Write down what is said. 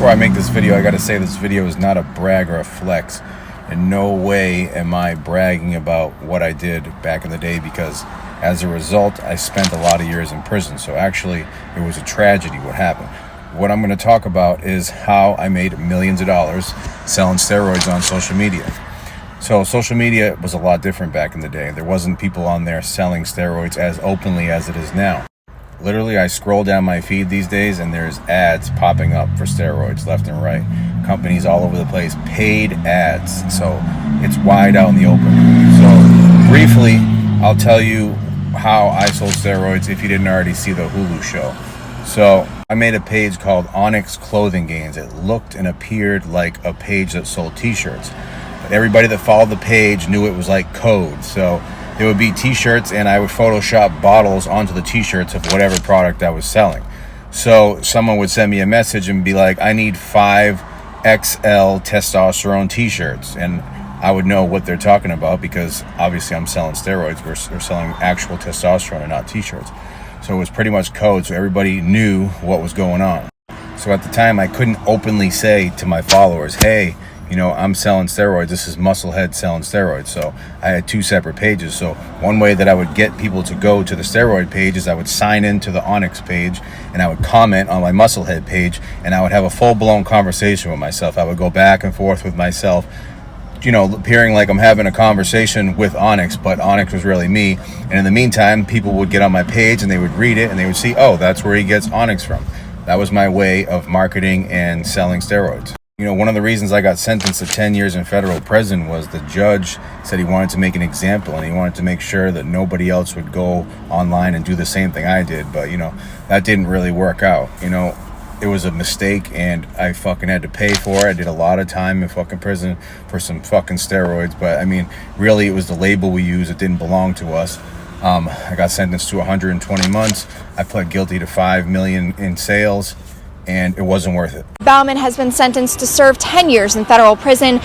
before I make this video, I gotta say this video is not a brag or a flex. In no way am I bragging about what I did back in the day, because as a result, I spent a lot of years in prison. So actually, it was a tragedy what happened. What I'm going to talk about is how I made millions of dollars selling steroids on social media. So social media was a lot different back in the day. There wasn't people on there selling steroids as openly as it is now. Literally, I scroll down my feed these days and there's ads popping up for steroids left and right. Companies all over the place, paid ads. So it's wide out in the open. So briefly, I'll tell you how I sold steroids if you didn't already see the Hulu show. So I made a page called Onyx Clothing Gains. It looked and appeared like a page that sold t-shirts. But everybody that followed the page knew it was like code. So there would be t-shirts and I would Photoshop bottles onto the t-shirts of whatever product I was selling. So someone would send me a message and be like, I need 5 XL testosterone t-shirts. And I would know what they're talking about because obviously I'm selling steroids. We're selling actual testosterone and not t-shirts. So it was pretty much code. So everybody knew what was going on. So at the time I couldn't openly say to my followers, hey, you know, I'm selling steroids. This is Musclehead selling steroids. So I had 2 separate pages. So one way that I would get people to go to the steroid page is I would sign into the Onyx page and I would comment on my Musclehead page and I would have a full-blown conversation with myself. I would go back and forth with myself, you know, appearing like I'm having a conversation with Onyx, but Onyx was really me. And in the meantime, people would get on my page and they would read it and they would see, oh, that's where he gets Onyx from. That was my way of marketing and selling steroids. You know, one of the reasons I got sentenced to 10 years in federal prison was the judge said he wanted to make an example and he wanted to make sure that nobody else would go online and do the same thing I did. But, you know, that didn't really work out. You know, it was a mistake and I fucking had to pay for it. I did a lot of time in fucking prison for some fucking steroids. But, I mean, really, it was the label we used. It didn't belong to us. I got sentenced to 120 months. I pled guilty to $5 million in sales. And it wasn't worth it. Bauman has been sentenced to serve 10 years in federal prison.